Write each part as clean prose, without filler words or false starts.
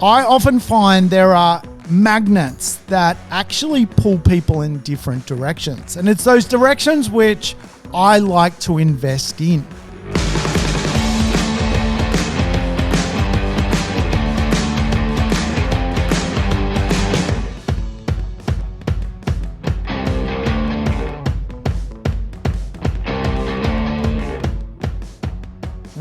I often find there are magnets that actually pull people in different directions. And it's those directions which I like to invest in.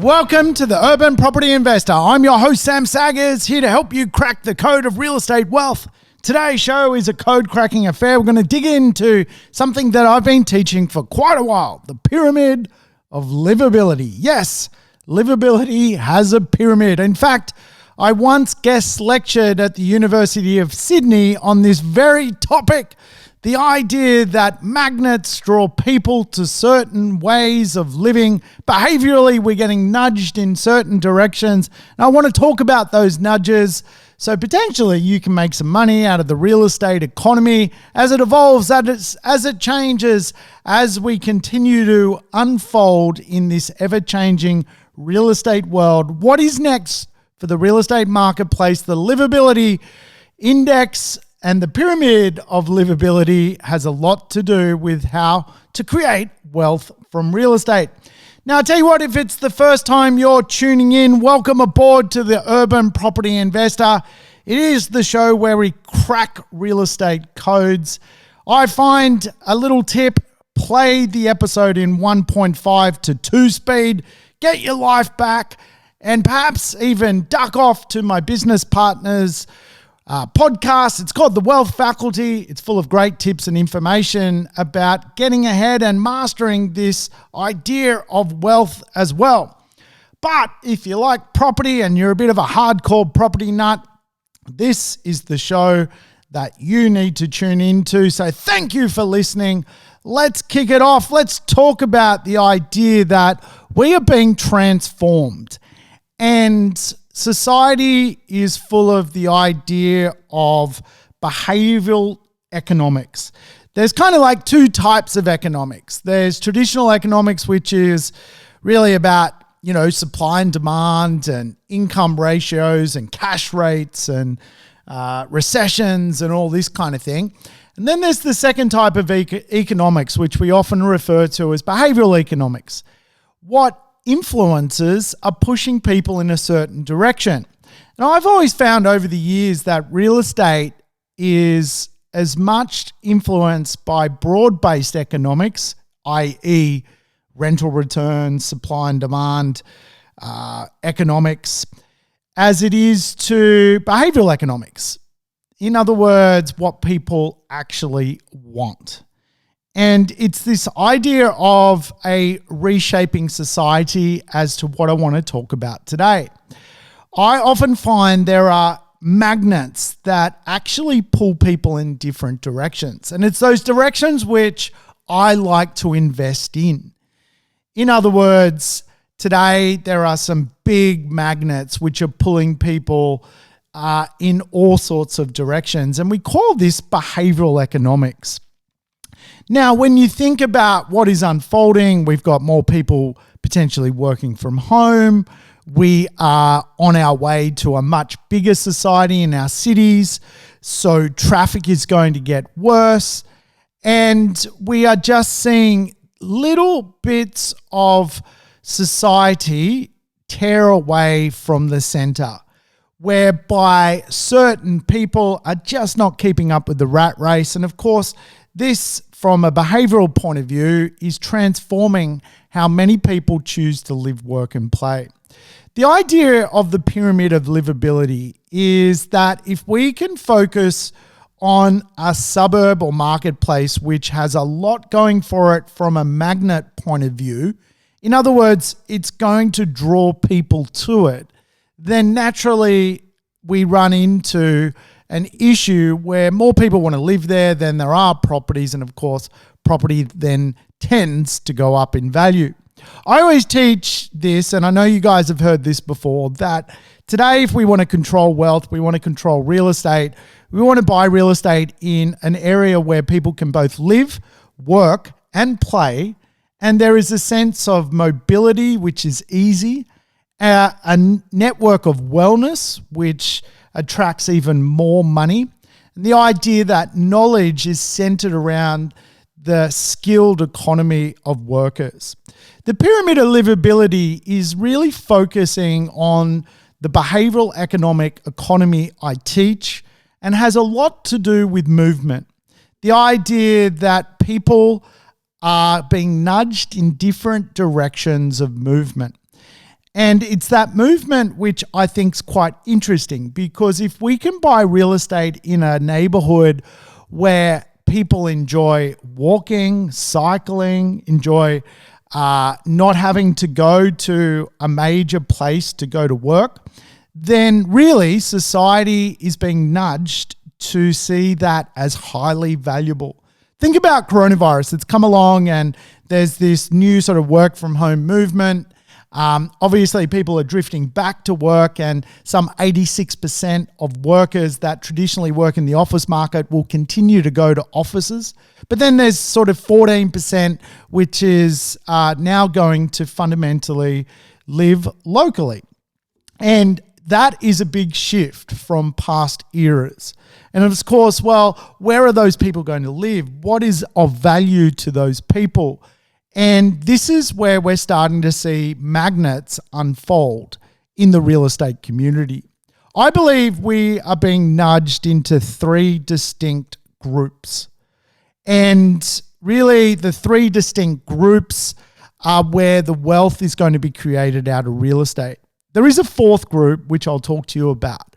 Welcome to the Urban Property Investor. I'm your host, Sam Saggers, here to help you crack the code of real estate wealth. Today's show is a code cracking affair. We're going to dig into something that I've been teaching for quite a while, the Pyramid of Liveability. Yes, livability has a pyramid. In fact, I once guest lectured at the University of Sydney on this very topic. The idea that magnets draw people to certain ways of living. Behaviorally, we're getting nudged in certain directions. And I want to talk about those nudges so potentially you can make some money out of the real estate economy as it evolves, as it changes, as we continue to unfold in this ever-changing real estate world. What is next for the real estate marketplace? The livability index and the pyramid of livability has a lot to do with how to create wealth from real estate. Now, I'll tell you what, if it's the first time you're tuning in, welcome aboard to the Urban Property Investor. It is the show where we crack real estate codes. I find a little tip: play the episode in 1.5 to 2 speed, get your life back, and perhaps even duck off to my business partners' podcast. It's called The Wealth Faculty. It's full of great tips and information about getting ahead and mastering this idea of wealth as well. But if you like property and you're a bit of a hardcore property nut, this is the show that you need to tune into. So thank you for listening. Let's kick it off. Let's talk about the idea that we are being transformed, and society is full of the idea of behavioural economics. There's kind of like two types of economics. There's traditional economics, which is really about, supply and demand and income ratios and cash rates and recessions and all this kind of thing. And then there's the second type of economics, which we often refer to as behavioural economics. What influences are pushing people in a certain direction. And I've always found over the years that real estate is as much influenced by broad-based economics, i.e. rental returns, supply and demand economics, as it is to behavioural economics. In other words, what people actually want. And it's this idea of a reshaping society as to what I want to talk about today. I often find there are magnets that actually pull people in different directions. And it's those directions which I like to invest in. In other words, today there are some big magnets which are pulling people in all sorts of directions. And we call this behavioral economics. Now, when you think about what is unfolding, we've got more people potentially working from home. We are on our way to a much bigger society in our cities. So traffic is going to get worse. And we are just seeing little bits of society tear away from the center, whereby certain people are just not keeping up with the rat race. And of course, this, from a behavioural point of view, is transforming how many people choose to live, work and play. The idea of the pyramid of livability is that if we can focus on a suburb or marketplace which has a lot going for it from a magnet point of view, in other words, it's going to draw people to it, then naturally we run into an issue where more people want to live there than there are properties, and of course, property then tends to go up in value. I always teach this, and I know you guys have heard this before, that today if we want to control wealth, we want to control real estate, we want to buy real estate in an area where people can both live, work, and play, and there is a sense of mobility, which is easy, a network of wellness, which attracts even more money. And the idea that knowledge is centered around the skilled economy of workers. The Pyramid of Liveability is really focusing on the behavioural economic economy I teach and has a lot to do with movement. The idea that people are being nudged in different directions of movement. And it's that movement which I think is quite interesting, because if we can buy real estate in a neighborhood where people enjoy walking, cycling, enjoy not having to go to a major place to go to work, then really society is being nudged to see that as highly valuable. Think about coronavirus. It's come along and there's this new sort of work from home movement. Obviously, people are drifting back to work, and some 86% of workers that traditionally work in the office market will continue to go to offices. But then there's sort of 14% which is now going to fundamentally live locally. And that is a big shift from past eras. And of course, well, where are those people going to live? What is of value to those people? And this is where we're starting to see magnets unfold in the real estate community. I believe we are being nudged into three distinct groups. And really the three distinct groups are where the wealth is going to be created out of real estate. There is a fourth group, which I'll talk to you about.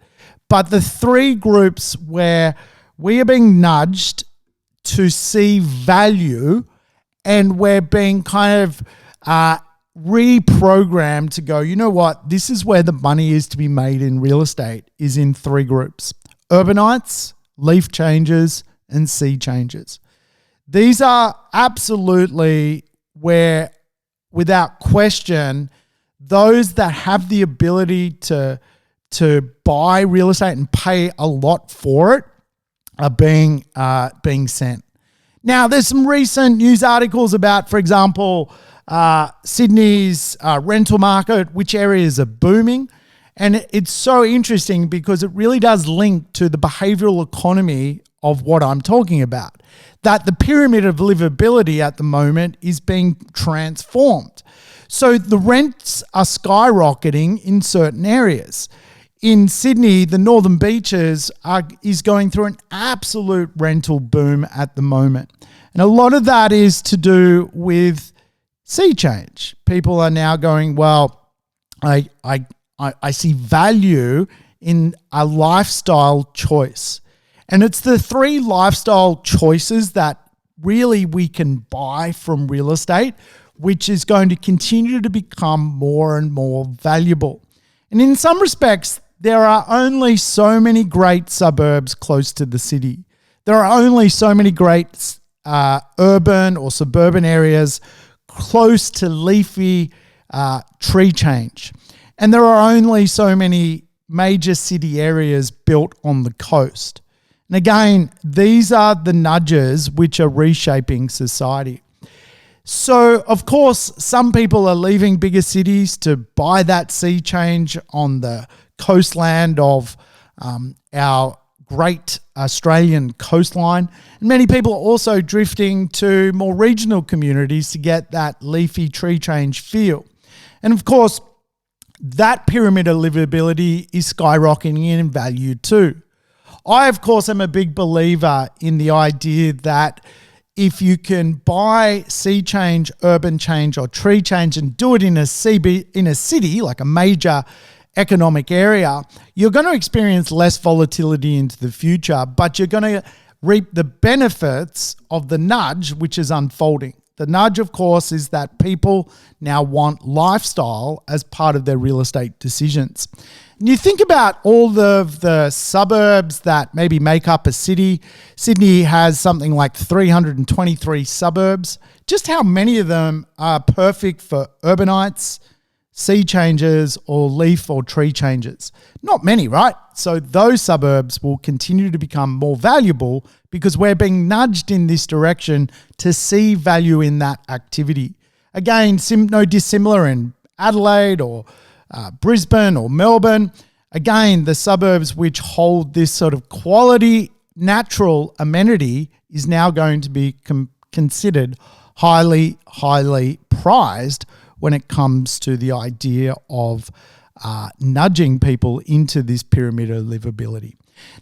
But the three groups where we are being nudged to see value, and we're being kind of reprogrammed to go, you know what, this is where the money is to be made in real estate, is in three groups: urbanites, leaf changers, and sea changers. These are absolutely where, without question, those that have the ability to buy real estate and pay a lot for it are being sent. Now, there's some recent news articles about, for example, Sydney's rental market, which areas are booming. And it's so interesting because it really does link to the behavioural economy of what I'm talking about. That the pyramid of livability at the moment is being transformed. So the rents are skyrocketing in certain areas. In Sydney, the Northern Beaches is going through an absolute rental boom at the moment. And a lot of that is to do with sea change. People are now going, well, I see value in a lifestyle choice. And it's the three lifestyle choices that really we can buy from real estate, which is going to continue to become more and more valuable. And in some respects, there are only so many great suburbs close to the city. There are only so many great urban or suburban areas close to leafy tree change. And there are only so many major city areas built on the coast. And again, these are the nudges which are reshaping society. So, of course, some people are leaving bigger cities to buy that sea change on the coastland of our great Australian coastline. And many people are also drifting to more regional communities to get that leafy tree change feel. And of course, that pyramid of livability is skyrocketing in value too. I, of course, am a big believer in the idea that if you can buy sea change, urban change, or tree change and do it in a city, like a major economic area, you're going to experience less volatility into the future, but you're going to reap the benefits of the nudge which is unfolding. The nudge, of course, is that people now want lifestyle as part of their real estate decisions. And you think about all of the suburbs that maybe make up a city. Sydney has something like 323 suburbs. Just how many of them are perfect for urbanites, sea changes, or leaf or tree changes? Not many, right? So those suburbs will continue to become more valuable because we're being nudged in this direction to see value in that activity. Again, no dissimilar in Adelaide or Brisbane or Melbourne. again, the suburbs which hold this sort of quality natural amenity is now going to be considered highly, highly prized when it comes to the idea of nudging people into this pyramid of livability.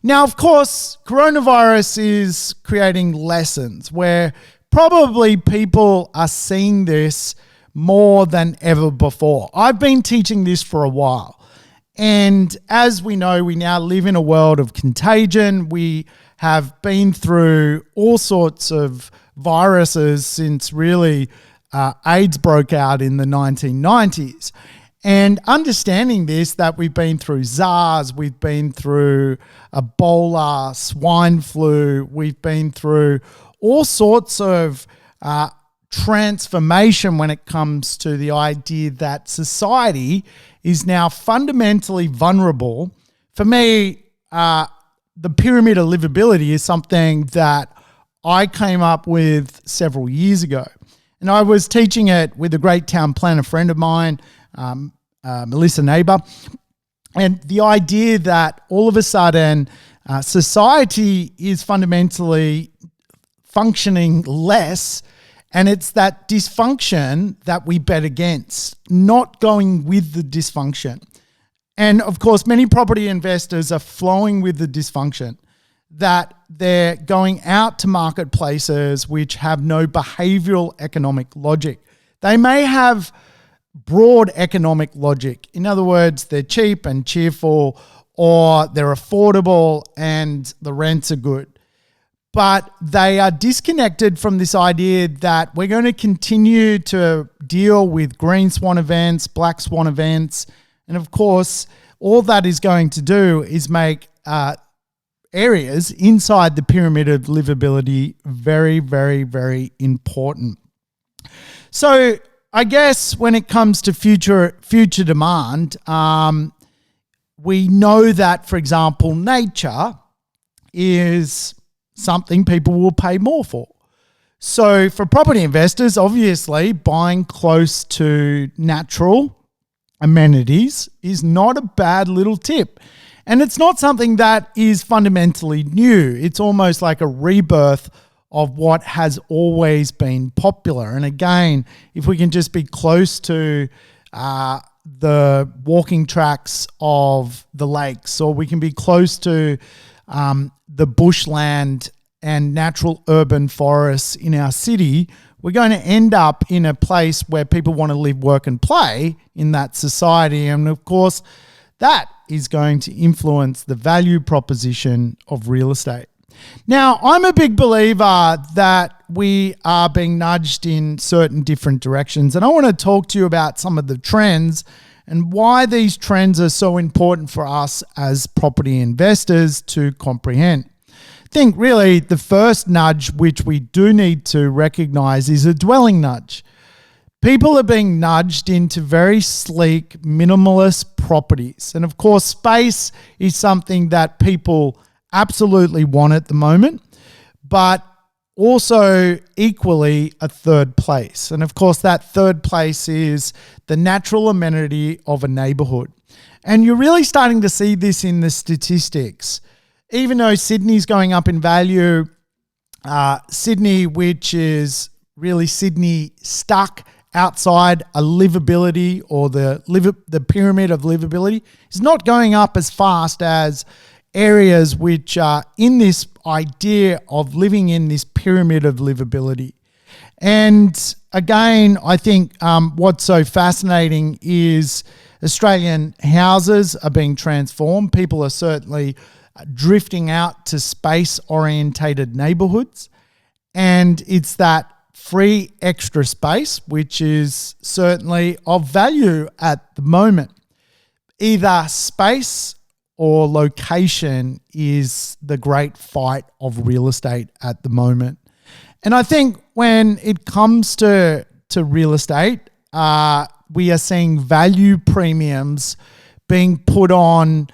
Now, of course, coronavirus is creating lessons where probably people are seeing this more than ever before. I've been teaching this for a while. And as we know, we now live in a world of contagion. We have been through all sorts of viruses since really AIDS broke out in the 1990s. And understanding this, that we've been through SARS, we've been through Ebola, swine flu, we've been through all sorts of transformation when it comes to the idea that society is now fundamentally vulnerable. For me, the pyramid of livability is something that I came up with several years ago. And I was teaching it with a great town planner friend of mine, Melissa Neighbour, and the idea that all of a sudden society is fundamentally functioning less, and it's that dysfunction that we bet against, not going with the dysfunction. And of course, many property investors are flowing with the dysfunction, that they're going out to marketplaces which have no behavioural economic logic. They may have broad economic logic. In other words, they're cheap and cheerful, or they're affordable and the rents are good. But they are disconnected from this idea that we're going to continue to deal with green swan events, black swan events. And of course, all that is going to do is make areas inside the pyramid of livability very, very, very important. So I guess when it comes to future demand, we know that, for example, nature is something people will pay more for. So for property investors, obviously, buying close to natural amenities is not a bad little tip. And it's not something that is fundamentally new. It's almost like a rebirth of what has always been popular. And again, if we can just be close to the walking tracks of the lakes, or we can be close to the bushland and natural urban forests in our city, we're going to end up in a place where people want to live, work and play in that society. And of course, that is going to influence the value proposition of real estate. Now, I'm a big believer that we are being nudged in certain different directions, and I want to talk to you about some of the trends and why these trends are so important for us as property investors to comprehend. I think really the first nudge which we do need to recognize is a dwelling nudge. People are being nudged into very sleek, minimalist properties. And of course, space is something that people absolutely want at the moment, but also equally a third place. And of course, that third place is the natural amenity of a neighborhood. And you're really starting to see this in the statistics. Even though Sydney's going up in value, Sydney, which is really Sydney stuck outside a livability or the pyramid of livability, is not going up as fast as areas which are in this idea of living in this pyramid of livability. And again, I think what's so fascinating is Australian houses are being transformed. People are certainly drifting out to space-orientated neighbourhoods. And it's that free extra space, which is certainly of value at the moment. Either space or location is the great fight of real estate at the moment. And I think when it comes to real estate, we are seeing value premiums being put on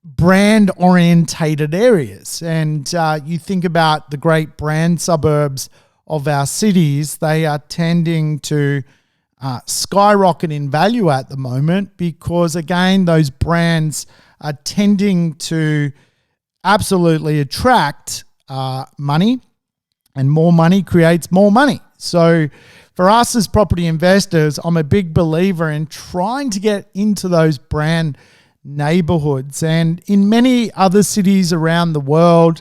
brand-orientated areas. And you think about the great brand suburbs of our cities, they are tending to skyrocket in value at the moment because, again, those brands are tending to absolutely attract money, and more money creates more money. So for us as property investors, I'm a big believer in trying to get into those brand neighborhoods. And in many other cities around the world,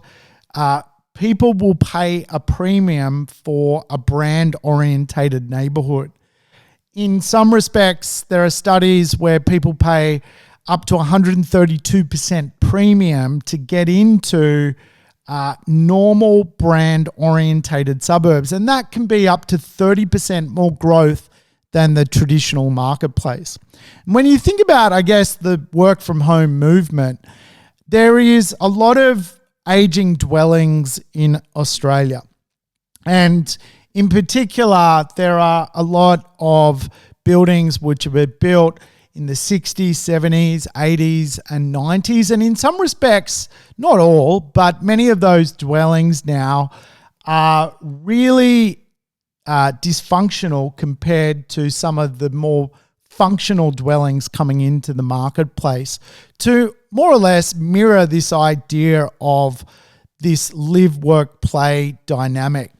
people will pay a premium for a brand-orientated neighborhood. In some respects, there are studies where people pay up to 132% premium to get into normal brand-orientated suburbs. And that can be up to 30% more growth than the traditional marketplace. And when you think about, I guess, the work from home movement, there is a lot of aging dwellings in Australia. And in particular, there are a lot of buildings which have been built in the 60s, 70s, 80s, and 90s. And in some respects, not all, but many of those dwellings now are really dysfunctional compared to some of the more functional dwellings coming into the marketplace to more or less mirror this idea of this live, work, play dynamic.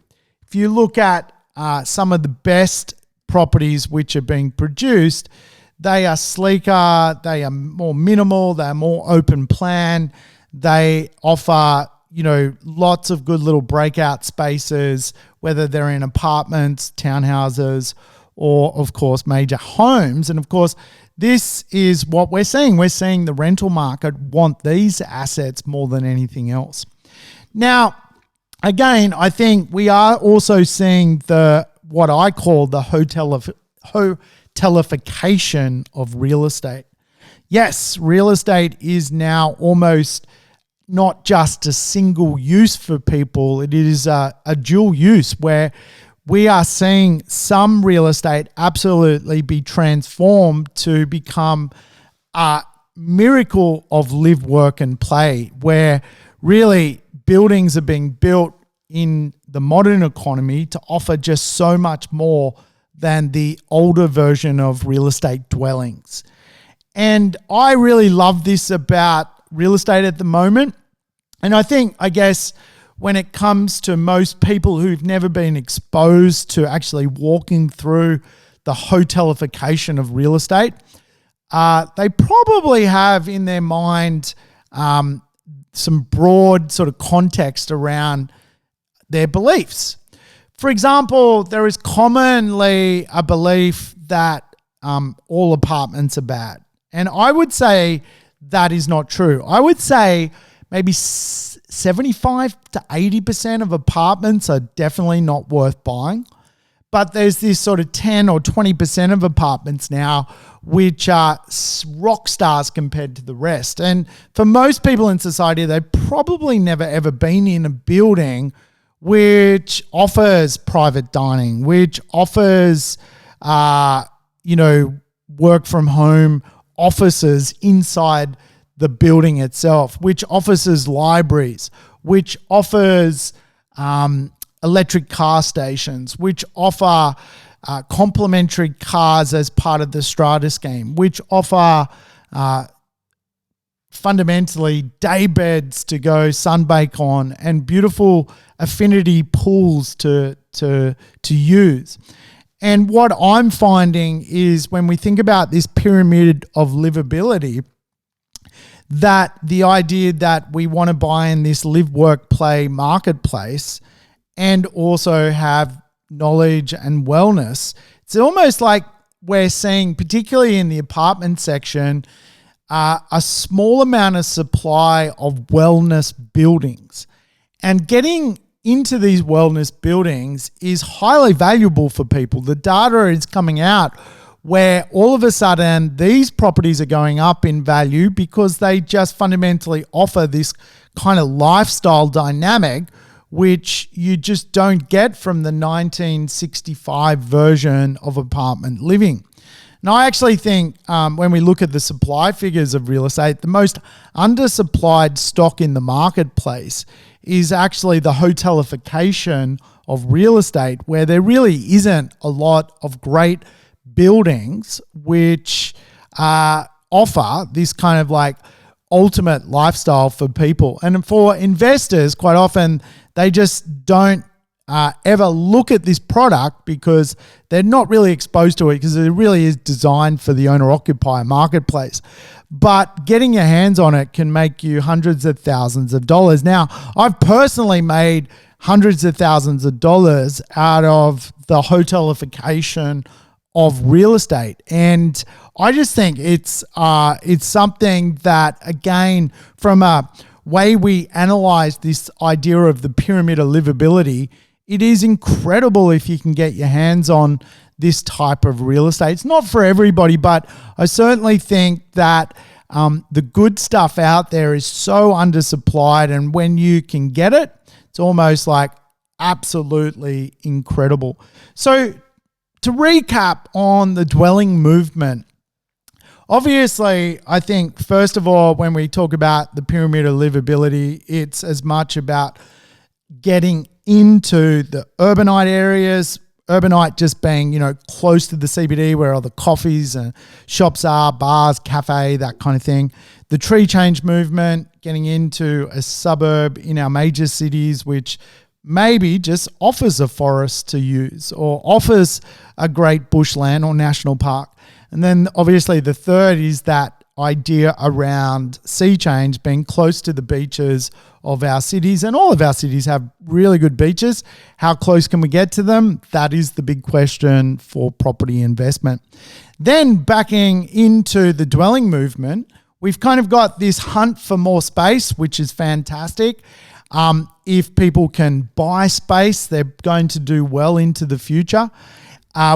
If you look at some of the best properties which are being produced, they are sleeker, they are more minimal, they're more open plan, they offer, lots of good little breakout spaces, whether they're in apartments, townhouses, or of course major homes. And of course, this is what we're seeing. We're seeing the rental market want these assets more than anything else. Now, again, I think we are also seeing what I call the hotelification of real estate. Yes, real estate is now almost not just a single use for people. It is a dual use where we are seeing some real estate absolutely be transformed to become a miracle of live, work, and play, where really buildings are being built in the modern economy to offer just so much more than the older version of real estate dwellings. And I really love this about real estate at the moment. And I guess when it comes to most people who've never been exposed to actually walking through the hotelification of real estate, they probably have in their mind some broad sort of context around their beliefs. For example, there is commonly a belief that all apartments are bad. And I would say that is not true. I would say maybe 75 to 80% of apartments are definitely not worth buying. But there's this sort of 10 or 20% of apartments now which are rock stars compared to the rest. And for most people in society, they've probably never ever been in a building which offers private dining, which offers, work from home offices inside the building itself, which offers libraries, which offers electric car stations, which offer complimentary cars as part of the strata scheme, which offer fundamentally day beds to go sunbake on and beautiful affinity pools to use. And what I'm finding is when we think about this pyramid of livability, that the idea that we want to buy in this live, work, play marketplace and also have knowledge and wellness, it's almost like we're seeing, particularly in the apartment section, a small amount of supply of wellness buildings. And getting into these wellness buildings is highly valuable for people. The data is coming out where all of a sudden these properties are going up in value because they just fundamentally offer this kind of lifestyle dynamic which you just don't get from the 1965 version of apartment living. Now, I actually think when we look at the supply figures of real estate, the most undersupplied stock in the marketplace is actually the hotelification of real estate, where there really isn't a lot of great buildings which offer this kind of like ultimate lifestyle for people. And for investors, quite often they just don't ever look at this product because they're not really exposed to it, because it really is designed for the owner-occupier marketplace. But getting your hands on it can make you hundreds of thousands of dollars. Now, I've personally made hundreds of thousands of dollars out of the hotelification of real estate. And I just think it's something that, again, from a way we analyze this idea of the pyramid of livability, it is incredible if you can get your hands on this type of real estate. It's not for everybody, but I certainly think that the good stuff out there is so undersupplied, and when you can get it, it's almost like absolutely incredible. So to recap on the dwelling movement, obviously, I think, first of all, when we talk about the pyramid of livability, it's as much about getting into the urbanite areas, urbanite just being, close to the CBD where all the coffees and shops are, bars, cafe, that kind of thing. The tree change movement, getting into a suburb in our major cities, which maybe just offers a forest to use or offers a great bushland or national park. And then obviously the third is that idea around sea change, being close to the beaches of our cities. And all of our cities have really good beaches. How close can we get to them? That is the big question for property investment. Then backing into the dwelling movement, we've kind of got this hunt for more space, which is fantastic. If people can buy space, they're going to do well into the future.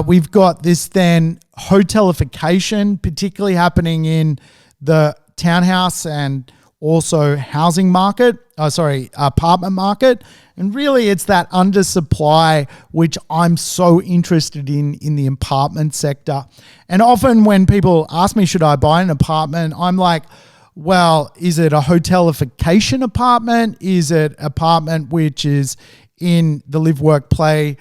We've got this then hotelification, particularly happening in the townhouse and also housing market, apartment market. And really it's that undersupply, which I'm so interested in the apartment sector. And often when people ask me, should I buy an apartment? I'm like, well, is it a hotelification apartment? Is it an apartment which is in the live, work, play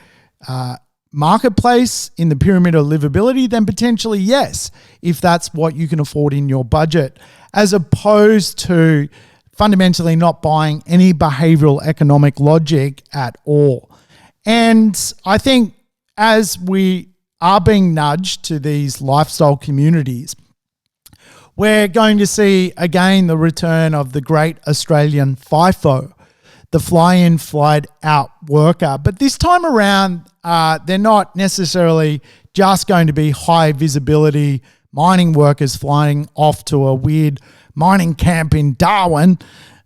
marketplace in the pyramid of livability? Then potentially yes, if that's what you can afford in your budget, as opposed to fundamentally not buying any behavioral economic logic at all. And I think as we are being nudged to these lifestyle communities, we're going to see again the return of the great Australian FIFO, the fly-in, fly-out worker. But this time around, they're not necessarily just going to be high visibility mining workers flying off to a weird mining camp in Darwin.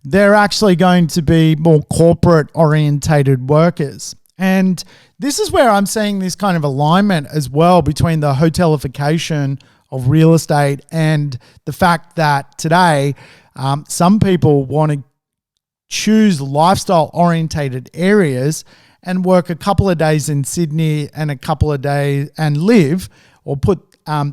They're actually going to be more corporate orientated workers. And this is where I'm seeing this kind of alignment as well between the hotelification of real estate and the fact that today some people want to choose lifestyle orientated areas and work a couple of days in Sydney and a couple of days and live or put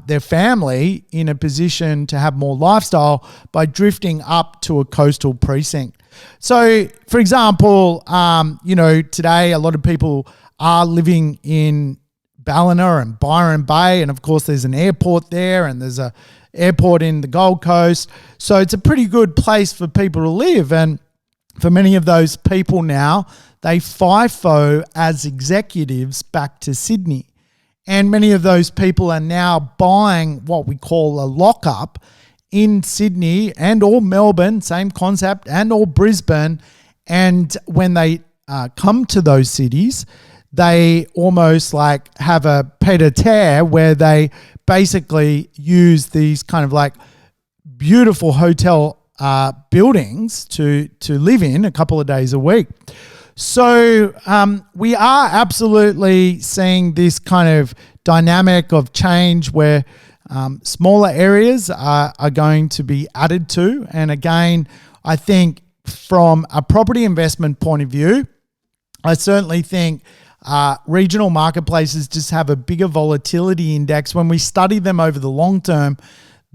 their family in a position to have more lifestyle by drifting up to a coastal precinct. So, for example, today a lot of people are living in Ballina and Byron Bay, and of course there's an airport there and there's a airport in the Gold Coast. So it's a pretty good place for people to live. And for many of those people now, they FIFO as executives back to Sydney. And many of those people are now buying what we call a lockup in Sydney and or Melbourne, same concept, and or Brisbane. And when they come to those cities, they almost like have a pied-à-terre where they basically use these kind of like beautiful hotel buildings to live in a couple of days a week. So we are absolutely seeing this kind of dynamic of change where smaller areas are going to be added to. And again, I think from a property investment point of view, I certainly think regional marketplaces just have a bigger volatility index. When we study them over the long term,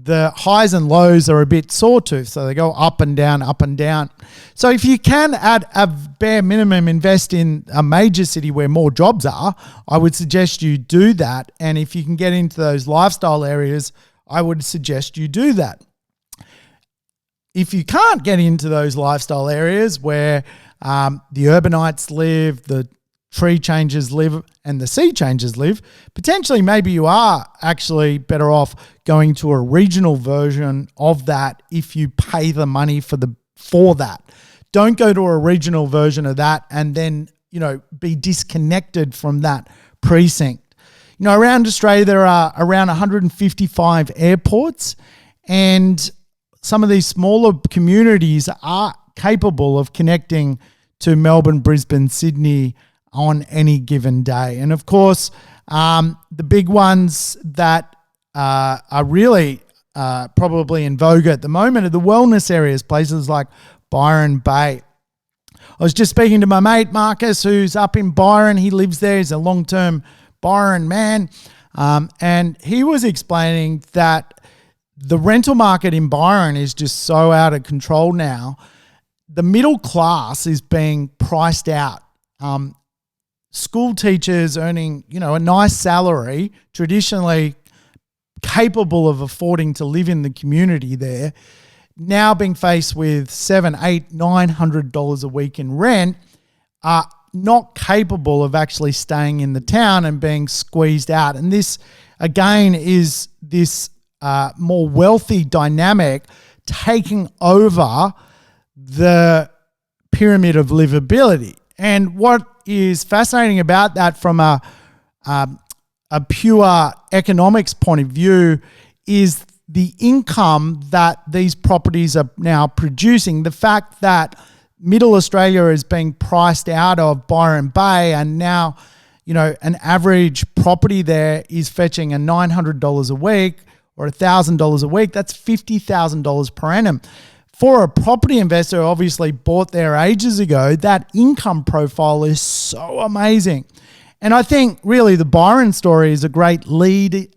the highs and lows are a bit sawtooth, so they go up and down, up and down. So if you can, at a bare minimum, invest in a major city where more jobs are, I would suggest you do that. And if you can get into those lifestyle areas, I would suggest you do that. If you can't get into those lifestyle areas where the urbanites live, the tree changers live, and the sea changers live, potentially maybe you are actually better off going to a regional version of that if you pay the money for that. Don't go to a regional version of that and then, be disconnected from that precinct. Around Australia, there are around 155 airports, and some of these smaller communities are capable of connecting to Melbourne, Brisbane, Sydney on any given day. And of course, the big ones that are really probably in vogue at the moment are the wellness areas, places like Byron Bay. I was just speaking to my mate Marcus, who's up in Byron. He lives there. He's a long-term Byron man. And he was explaining that the rental market in Byron is just so out of control now. The middle class is being priced out. School teachers earning, a nice salary, traditionally capable of affording to live in the community there, now being faced with $700, $800, $900 a week in rent, are not capable of actually staying in the town and being squeezed out. And this, again, is this more wealthy dynamic taking over the pyramid of livability. And what is fascinating about that from a pure economics point of view is the income that these properties are now producing. The fact that Middle Australia is being priced out of Byron Bay, and now, an average property there is fetching a $900 a week or $1,000 a week. That's $50,000 per annum. For a property investor who obviously bought there ages ago, that income profile is so amazing. And I think really the Byron story is a great leading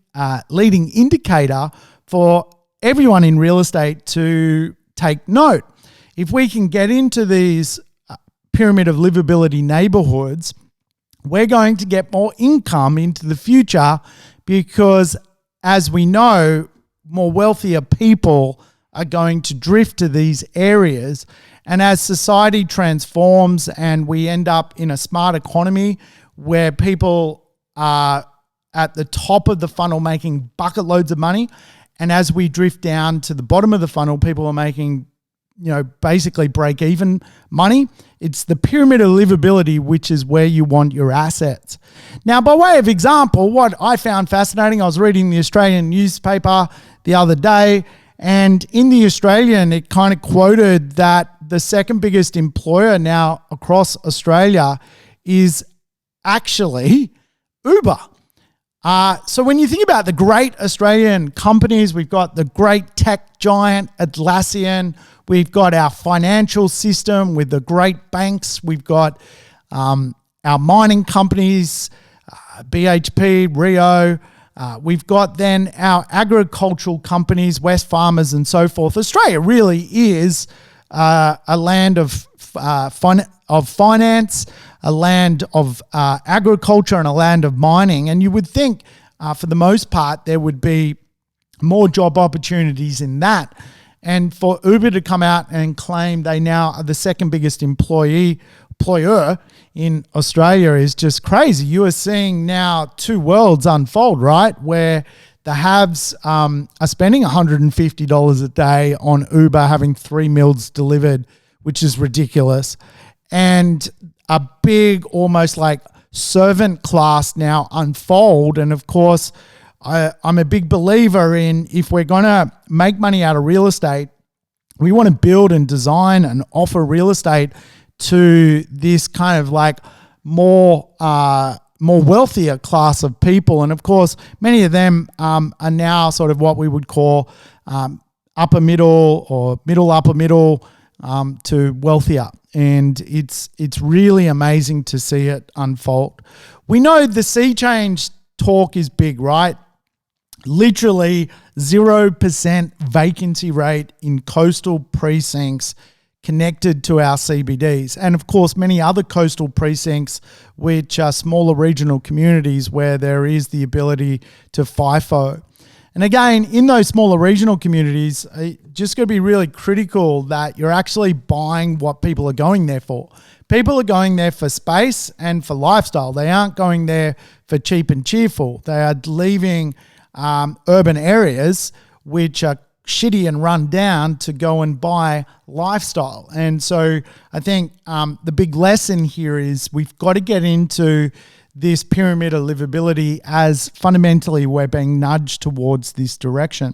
indicator for everyone in real estate to take note. If we can get into these pyramid of livability neighborhoods, we're going to get more income into the future because, as we know, more wealthier people are going to drift to these areas. And as society transforms and we end up in a smart economy where people are at the top of the funnel making bucket loads of money, and as we drift down to the bottom of the funnel, people are making, basically break even money. It's the pyramid of livability, which is where you want your assets. Now, by way of example, what I found fascinating, I was reading the Australian newspaper the other day, and in the Australian, it kind of quoted that the second biggest employer now across Australia is actually Uber. So when you think about the great Australian companies, we've got the great tech giant Atlassian, we've got our financial system with the great banks, we've got our mining companies, BHP, Rio, we've got then our agricultural companies, West Farmers and so forth. Australia really is a land of finance, a land of agriculture and a land of mining. And you would think for the most part there would be more job opportunities in that. And for Uber to come out and claim they now are the second biggest employer in Australia is just crazy. You are seeing now two worlds unfold, right? Where the haves are spending $150 a day on Uber, having 3 meals delivered, which is ridiculous. And a big, almost like servant class now unfold. And of course, I'm a big believer in, if we're going to make money out of real estate, we want to build and design and offer real estate to this kind of like more wealthier class of people. And of course, many of them are now sort of what we would call upper middle or middle upper middle to wealthier. And it's really amazing to see it unfold. We know the sea change talk is big, right? literally 0% vacancy rate in coastal precincts connected to our CBDs. And of course, many other coastal precincts, which are smaller regional communities where there is the ability to FIFO. And again, in those smaller regional communities, just got to be really critical that you're actually buying what people are going there for. People are going there for space and for lifestyle. They aren't going there for cheap and cheerful. They are leaving urban areas which are shitty and run down to go and buy lifestyle. And so I think the big lesson here is we've got to get into this pyramid of livability as fundamentally we're being nudged towards this direction.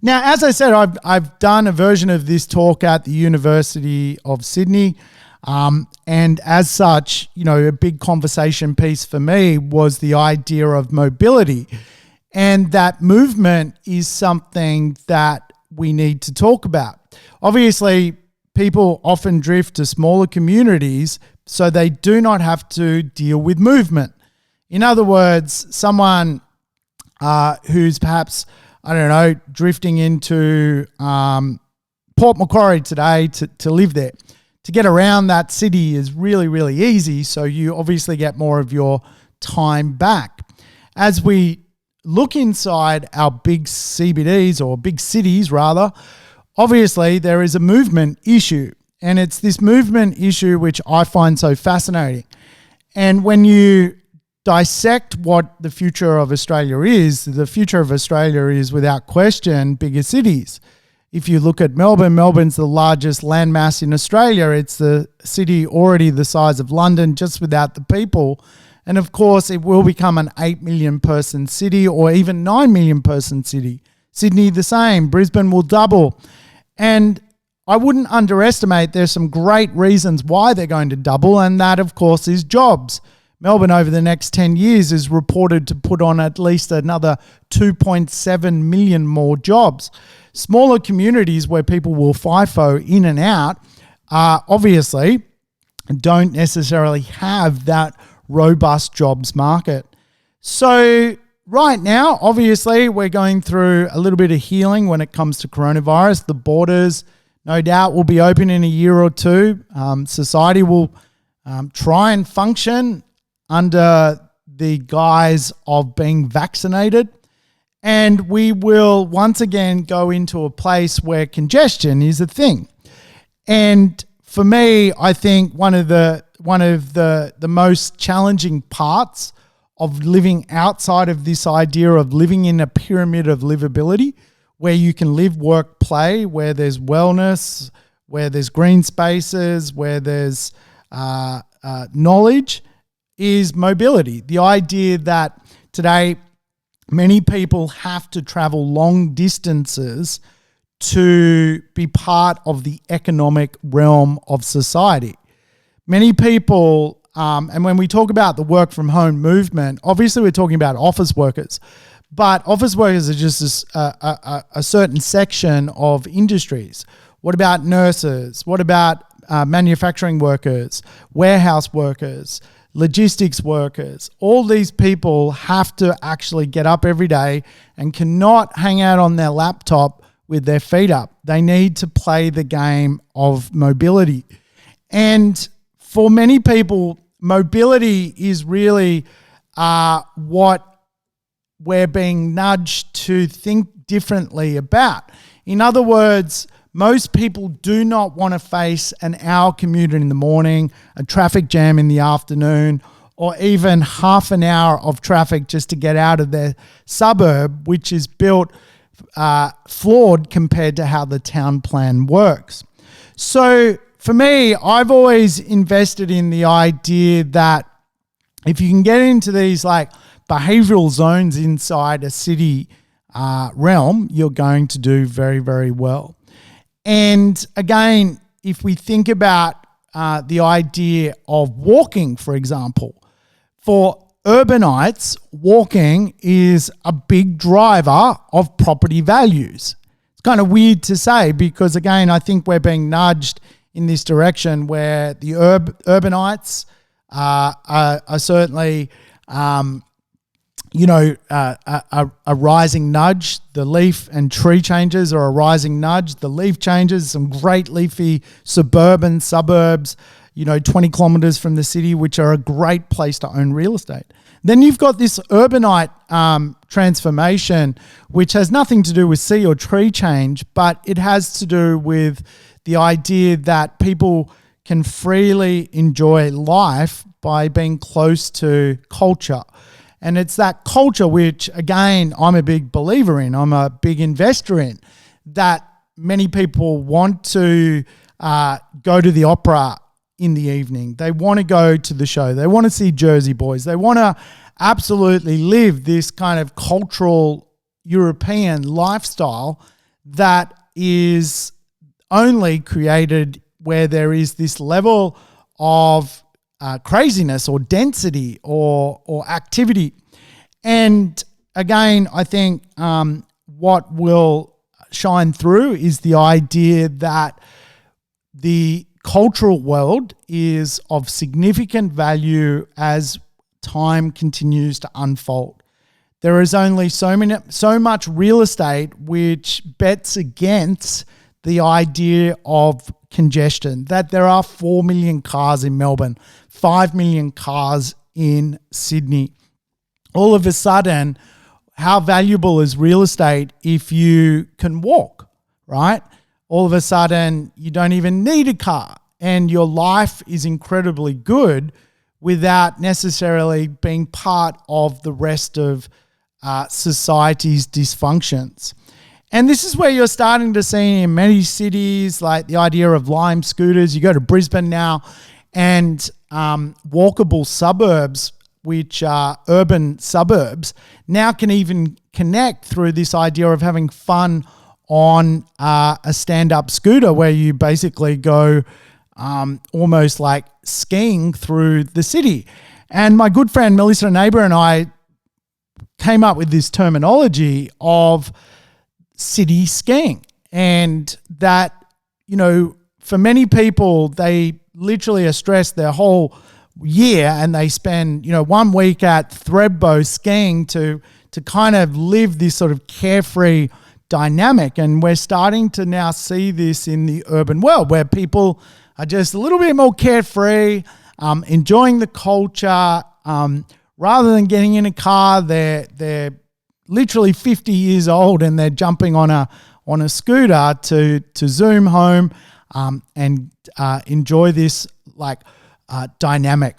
Now, as I said, I've done a version of this talk at the University of Sydney. And as such, a big conversation piece for me was the idea of mobility. And that movement is something that we need to talk about. Obviously, people often drift to smaller communities so they do not have to deal with movement. In other words, someone who's perhaps, drifting into Port Macquarie today to live there. To get around that city is really, really easy, so you obviously get more of your time back. As we look inside our big CBDs, or big cities rather, obviously there is a movement issue, and it's this movement issue which I find so fascinating. And when you dissect what the future of Australia is, the future of Australia is without question bigger cities. If you look at Melbourne, Melbourne's the largest landmass in Australia. It's the city already the size of London, just without the people. And of course, it will become an 8 million person city, or even 9 million person city. Sydney the same. Brisbane will double. And I wouldn't underestimate there's some great reasons why they're going to double, and that, of course, is jobs. Melbourne over the next 10 years is reported to put on at least another 2.7 million more jobs. Smaller communities where people will FIFO in and out obviously don't necessarily have that robust jobs market. So right now, obviously, we're going through a little bit of healing when it comes to coronavirus. The borders, no doubt, will be open in a year or two. Society will try and function under the guise of being vaccinated. And we will once again go into a place where congestion is a thing. And for me, I think one of the most challenging parts of living outside of this idea of living in a pyramid of livability, where you can live, work, play, where there's wellness, where there's green spaces, where there's knowledge, is mobility. The idea that today many people have to travel long distances to be part of the economic realm of society. Many people, and when we talk about the work from home movement, obviously we're talking about office workers, but office workers are just a certain section of industries. What about nurses? What about manufacturing workers, warehouse workers, logistics workers? All these people have to actually get up every day and cannot hang out on their laptop with their feet up. They need to play the game of mobility. And for many people, mobility is really what we're being nudged to think differently about. In other words, most people do not want to face an hour commute in the morning, a traffic jam in the afternoon, or even half an hour of traffic just to get out of their suburb, which is built flawed compared to how the town plan works. So for me, I've always invested in the idea that if you can get into these like behavioural zones inside a city realm, you're going to do very, very well. And again, if we think about the idea of walking, for example, for urbanites, walking is a big driver of property values. It's kind of weird to say because, again, I think we're being nudged in this direction where the urbanites are certainly a rising nudge. The leaf and tree changes are a rising nudge. The leaf changes, some great leafy suburbs, 20 kilometers from the city, which are a great place to own real estate. Then you've got this urbanite transformation, which has nothing to do with sea or tree change, but it has to do with the idea that people can freely enjoy life by being close to culture. And it's that culture which, again, I'm a big believer in, I'm a big investor in, that many people want to go to the opera in the evening. They want to go to the show. They want to see Jersey Boys. They want to absolutely live this kind of cultural European lifestyle that is only created where there is this level of craziness or density or activity. And again, I think what will shine through is the idea that the cultural world is of significant value as time continues to unfold. There is only so much real estate which bets against the idea of congestion, that there are 4 million cars in Melbourne, 5 million cars in Sydney. All of a sudden, how valuable is real estate if you can walk, right? All of a sudden, you don't even need a car and your life is incredibly good without necessarily being part of the rest of society's dysfunctions. And this is where you're starting to see in many cities, like the idea of Lime scooters. You go to Brisbane now and walkable suburbs, which are urban suburbs, now can even connect through this idea of having fun on a stand-up scooter where you basically go almost like skiing through the city. And my good friend Melissa Neighbour and I came up with this terminology of city skiing, and that, for many people, they literally are stressed their whole year and they spend 1 week at Thredbo skiing to kind of live this sort of carefree dynamic. And we're starting to now see this in the urban world where people are just a little bit more carefree, enjoying the culture, rather than getting in a car. They're literally 50 years old and they're jumping on a scooter to zoom home and enjoy this dynamic.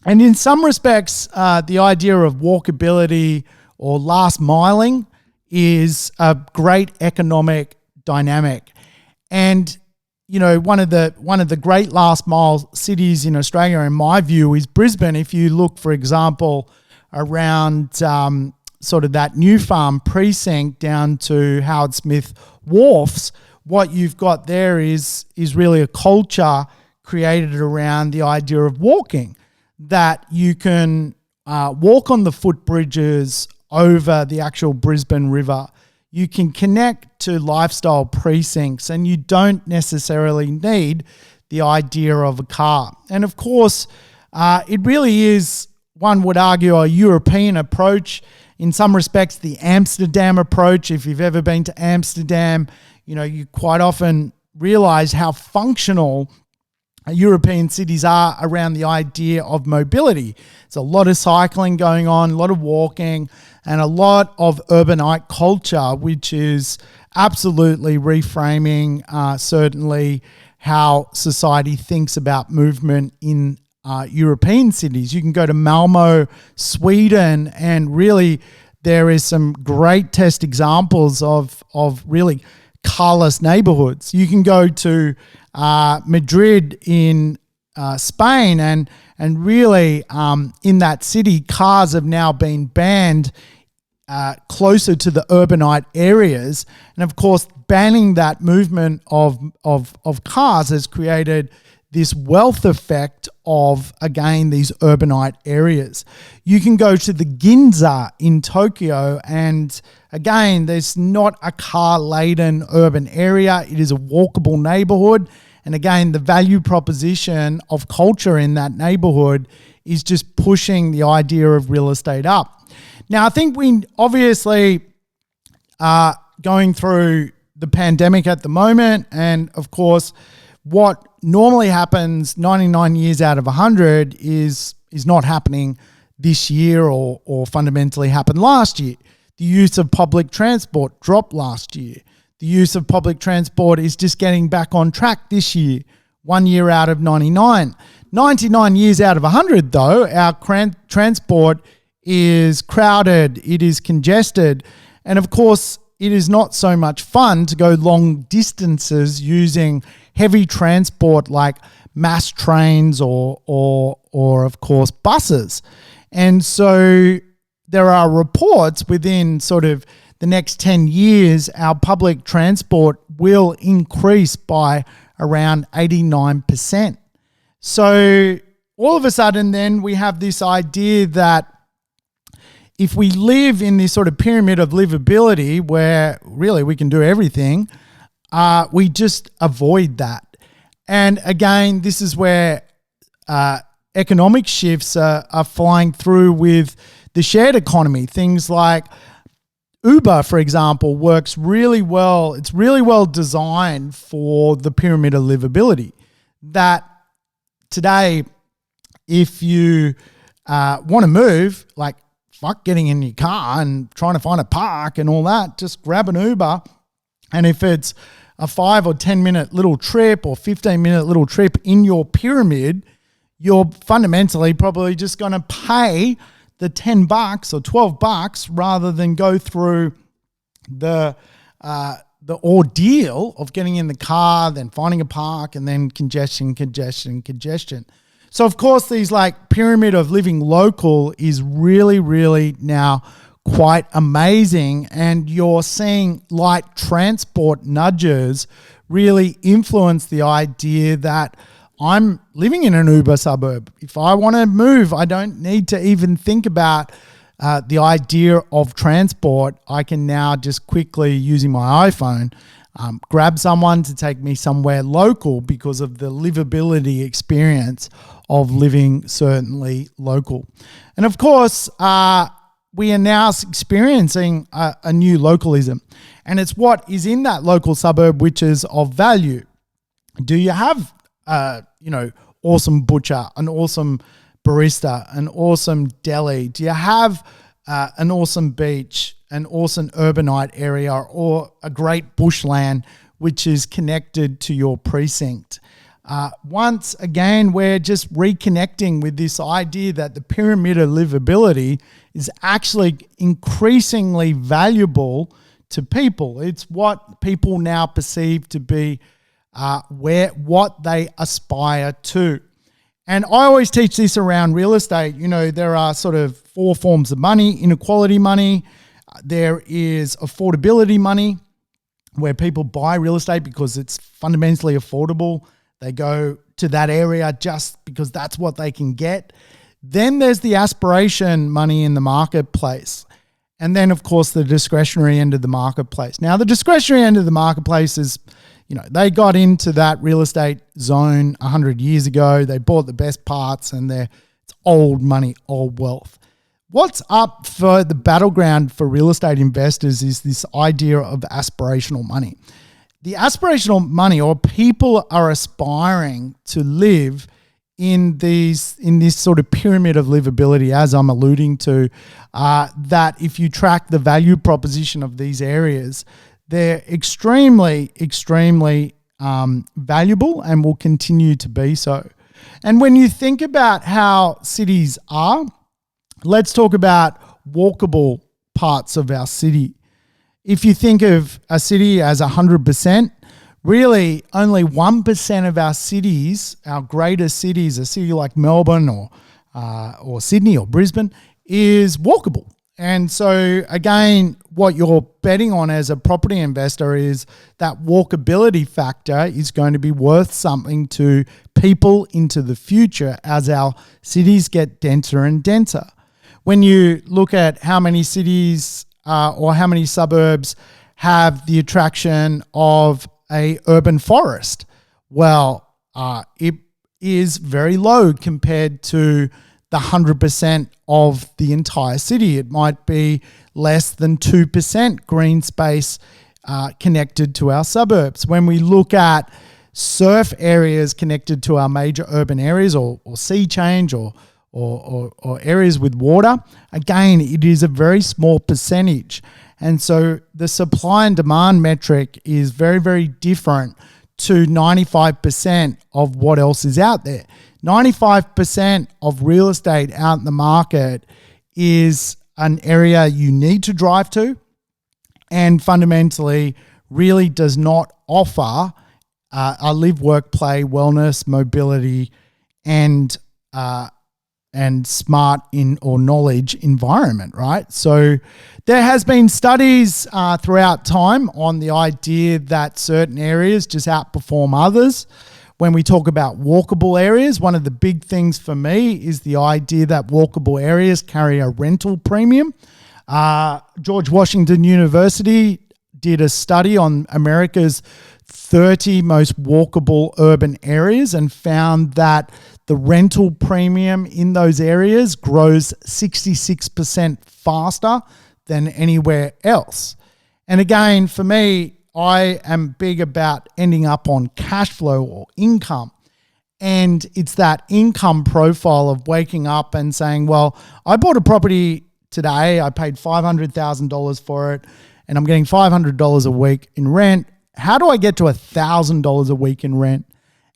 And in some respects, the idea of walkability or last miling is a great economic dynamic. And one of the great last mile cities in Australia, in my view, is Brisbane. If you look, for example, around sort of that New Farm precinct down to Howard Smith Wharfs, what you've got there is really a culture created around the idea of walking, that you can walk on the footbridges over the actual Brisbane River. You can connect to lifestyle precincts and you don't necessarily need the idea of a car. And of course, it really is, one would argue, a European approach. In some respects, the Amsterdam approach. If you've ever been to Amsterdam, you quite often realize how functional European cities are around the idea of mobility. There's a lot of cycling going on, a lot of walking, and a lot of urbanite culture, which is absolutely reframing certainly how society thinks about movement in European cities. You can go to Malmö, Sweden, and really there is some great test examples of really carless neighborhoods. You can go to Madrid in Spain, and really in that city, cars have now been banned closer to the urbanite areas. And of course, banning that movement of cars has created this wealth effect of, again, these urbanite areas. You can go to the Ginza in Tokyo, and again, there's not a car-laden urban area. It is a walkable neighborhood. And again, the value proposition of culture in that neighborhood is just pushing the idea of real estate up. Now, I think we obviously are going through the pandemic at the moment, and of course, what normally happens 99 years out of 100 is not happening this year or fundamentally happened last year. The use of public transport dropped last year. The use of public transport is just getting back on track this year, 1 year out of 99. 99 years out of 100, though, our transport is crowded, it is congested, and of course, it is not so much fun to go long distances using heavy transport like mass trains or of course buses. And so there are reports within sort of the next 10 years, our public transport will increase by around 89%. So all of a sudden then we have this idea that if we live in this sort of pyramid of livability where really we can do everything, we just avoid that. And again, this is where economic shifts are flying through with the shared economy. Things like Uber, for example, works really well. It's really well designed for the pyramid of livability. That today, if you want to move, like fuck getting in your car and trying to find a park and all that, just grab an Uber. And if it's a 5 or 10 minute little trip or 15-minute little trip in your pyramid, you're fundamentally probably just going to pay the $10 or $12 rather than go through the ordeal of getting in the car, then finding a park, and then congestion. So of course, these like pyramid of living local is really, really now quite amazing. And you're seeing light transport nudges really influence the idea that I'm living in an Uber suburb. If I want to move, I don't need to even think about the idea of transport. I can now just quickly, using my iPhone, grab someone to take me somewhere local because of the livability experience of living certainly local. And of course, we are now experiencing a new localism, and it's what is in that local suburb which is of value. Do you have awesome butcher, an awesome barista, an awesome deli? Do you have an awesome beach, an awesome urbanite area, or a great bushland which is connected to your precinct? Once again, we're just reconnecting with this idea that the pyramid of livability is actually increasingly valuable to people. It's what people now perceive to be what they aspire to. And I always teach this around real estate. You know, there are sort of 4 forms of money: inequality money, there is affordability money, where people buy real estate because it's fundamentally affordable. They go to that area just because that's what they can get. Then there's the aspiration money in the marketplace. And then, of course, the discretionary end of the marketplace. Now, the discretionary end of the marketplace is, they got into that real estate zone 100 years ago. They bought the best parts and it's old money, old wealth. What's up for the battleground for real estate investors is this idea of aspirational money. The aspirational money, or people are aspiring to live in this sort of pyramid of livability, as I'm alluding to, that if you track the value proposition of these areas, they're extremely, extremely valuable and will continue to be so. And when you think about how cities are, let's talk about walkable parts of our city. If you think of a city as 100%, really only 1% of our cities, our greatest cities, a city like Melbourne or Sydney or Brisbane, is walkable. And so again, what you're betting on as a property investor is that walkability factor is going to be worth something to people into the future as our cities get denser and denser. When you look at how many cities or how many suburbs have the attraction of a urban forest, well, it is very low compared to the 100% of the entire city. It might be less than 2% green space connected to our suburbs. When we look at surf areas connected to our major urban areas, or sea change, or areas with water, again, it is a very small percentage. And so the supply and demand metric is very, very different to 95% of what else is out there. 95% of real estate out in the market is an area you need to drive to, and fundamentally really does not offer a live, work, play, wellness, mobility, and smart or knowledge environment, right? So there has been studies throughout time on the idea that certain areas just outperform others. When we talk about walkable areas, one of the big things for me is the idea that walkable areas carry a rental premium. George Washington University did a study on America's 30 most walkable urban areas and found that the rental premium in those areas grows 66% faster than anywhere else. And again, for me, I am big about ending up on cash flow or income. And it's that income profile of waking up and saying, well, I bought a property today, I paid $500,000 for it, and I'm getting $500 a week in rent. How do I get to $1,000 a week in rent?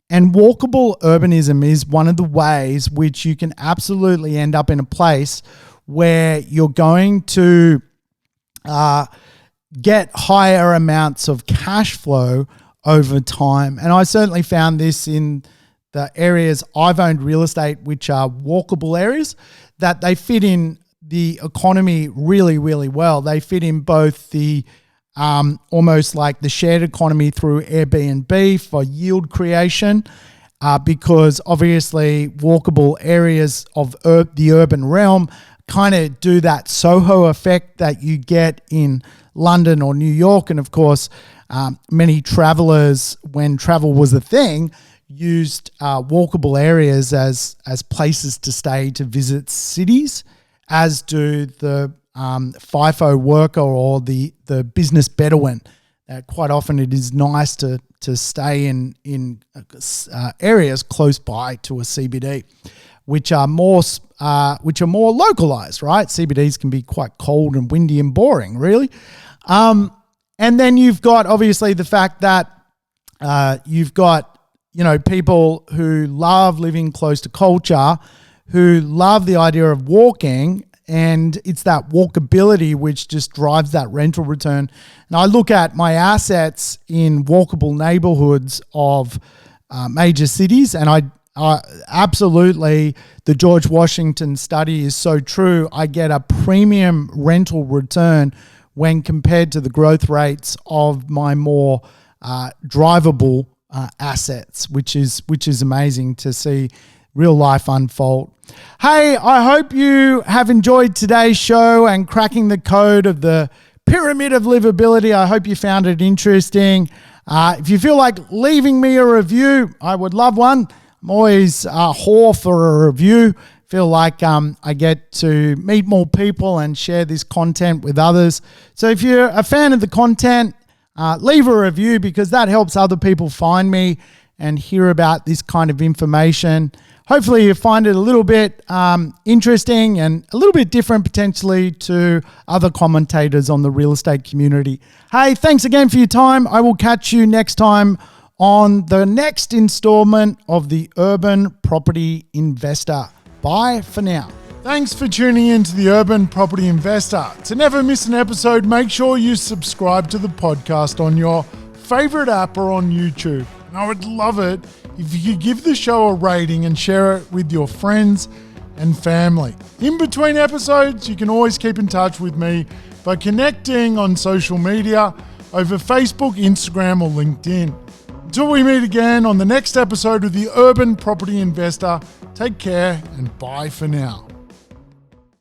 And walkable urbanism is one of the ways which you can absolutely end up in a place where you're going to get higher amounts of cash flow over time. And I certainly found this in the areas I've owned real estate, which are walkable areas, that they fit in the economy really, really well. They fit in both the almost like the shared economy through Airbnb for yield creation, because obviously walkable areas of the urban realm kind of do that Soho effect that you get in London or New York. And of course, many travelers, when travel was a thing, used walkable areas as places to stay to visit cities, as do the FIFO worker or the business Bedouin. Quite often it is nice to stay in areas close by to a CBD, which are more localized, right? CBDs can be quite cold and windy and boring, really. And then you've got obviously the fact that you've got, people who love living close to culture, who love the idea of walking, and it's that walkability which just drives that rental return. And I look at my assets in walkable neighborhoods of major cities, and I absolutely, the George Washington study is so true. I get a premium rental return when compared to the growth rates of my more drivable assets, which is amazing to see real life unfold. Hey, I hope you have enjoyed today's show and cracking the code of the Pyramid of Liveability. I hope you found it interesting. If you feel like leaving me a review, I would love one. I'm always a whore for a review. Feel like I get to meet more people and share this content with others. So if you're a fan of the content, leave a review, because that helps other people find me and hear about this kind of information. Hopefully you find it a little bit interesting and a little bit different potentially to other commentators on the real estate community. Hey, thanks again for your time. I will catch you next time on the next installment of the Urban Property Investor. Bye for now. Thanks for tuning in to the Urban Property Investor. To never miss an episode, make sure you subscribe to the podcast on your favorite app or on YouTube. And I would love it if you could give the show a rating and share it with your friends and family. In between episodes, you can always keep in touch with me by connecting on social media over Facebook, Instagram, or LinkedIn. Until we meet again on the next episode of the Urban Property Investor, take care and bye for now.